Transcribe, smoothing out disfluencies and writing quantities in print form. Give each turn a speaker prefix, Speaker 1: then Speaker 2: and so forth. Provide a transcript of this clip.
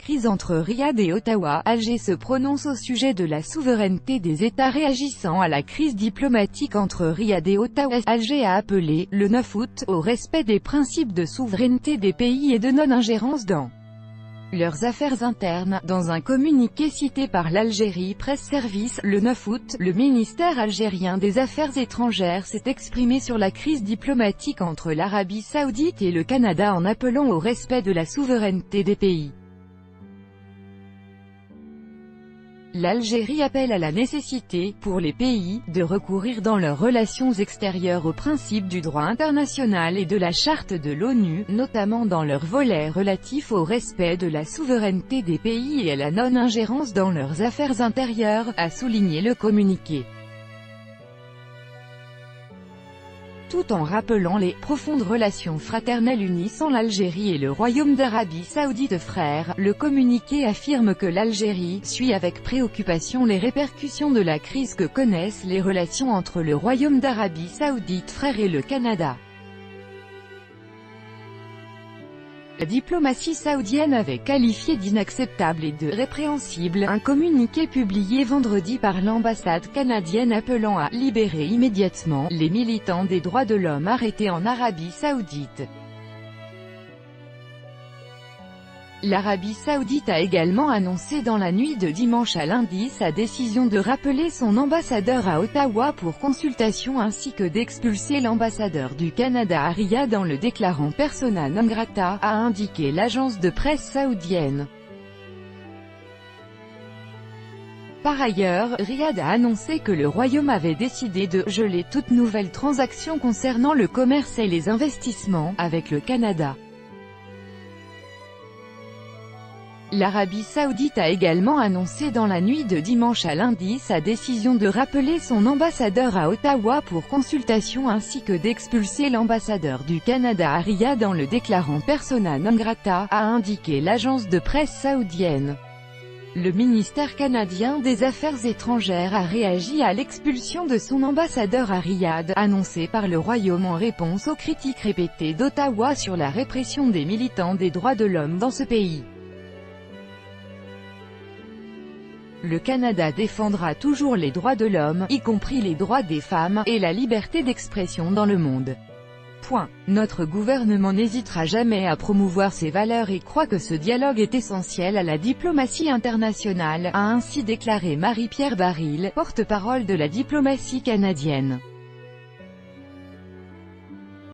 Speaker 1: Crise entre Riyad et Ottawa. Alger se prononce au sujet de la souveraineté des États réagissant à la crise diplomatique entre Riyad et Ottawa. Alger a appelé, le 9 août, au respect des principes de souveraineté des pays et de non-ingérence dans leurs affaires internes. Dans un communiqué cité par l'Algérie Press Service, le 9 août, le ministère algérien des Affaires étrangères s'est exprimé sur la crise diplomatique entre l'Arabie Saoudite et le Canada en appelant au respect de la souveraineté des pays. L'Algérie appelle à la nécessité, pour les pays, de recourir dans leurs relations extérieures aux principes du droit international et de la Charte de l'ONU, notamment dans leur volet relatif au respect de la souveraineté des pays et à la non-ingérence dans leurs affaires intérieures, a souligné le communiqué. Tout en rappelant les profondes relations fraternelles unissant l'Algérie et le Royaume d'Arabie Saoudite frères, le communiqué affirme que l'Algérie suit avec préoccupation les répercussions de la crise que connaissent les relations entre le Royaume d'Arabie Saoudite frères et le Canada. La diplomatie saoudienne avait qualifié d'inacceptable et de répréhensible un communiqué publié vendredi par l'ambassade canadienne appelant à « libérer immédiatement » les militants des droits de l'homme arrêtés en Arabie Saoudite. L'Arabie Saoudite a également annoncé dans la nuit de dimanche à lundi sa décision de rappeler son ambassadeur à Ottawa pour consultation ainsi que d'expulser l'ambassadeur du Canada à Riyad en le déclarant persona non grata, a indiqué l'agence de presse saoudienne. Par ailleurs, Riyad a annoncé que le Royaume avait décidé de « geler toute nouvelle transaction concernant le commerce et les investissements » avec le Canada. L'Arabie Saoudite a également annoncé dans la nuit de dimanche à lundi sa décision de rappeler son ambassadeur à Ottawa pour consultation ainsi que d'expulser l'ambassadeur du Canada à Riyad en le déclarant persona non grata, a indiqué l'agence de presse saoudienne. Le ministère canadien des Affaires étrangères a réagi à l'expulsion de son ambassadeur à Riyad, annoncée par le Royaume en réponse aux critiques répétées d'Ottawa sur la répression des militants des droits de l'homme dans ce pays. Le Canada défendra toujours les droits de l'homme, y compris les droits des femmes, et la liberté d'expression dans le monde. Notre gouvernement n'hésitera jamais à promouvoir ces valeurs et croit que ce dialogue est essentiel à la diplomatie internationale, a ainsi déclaré Marie-Pierre Baril, porte-parole de la diplomatie canadienne.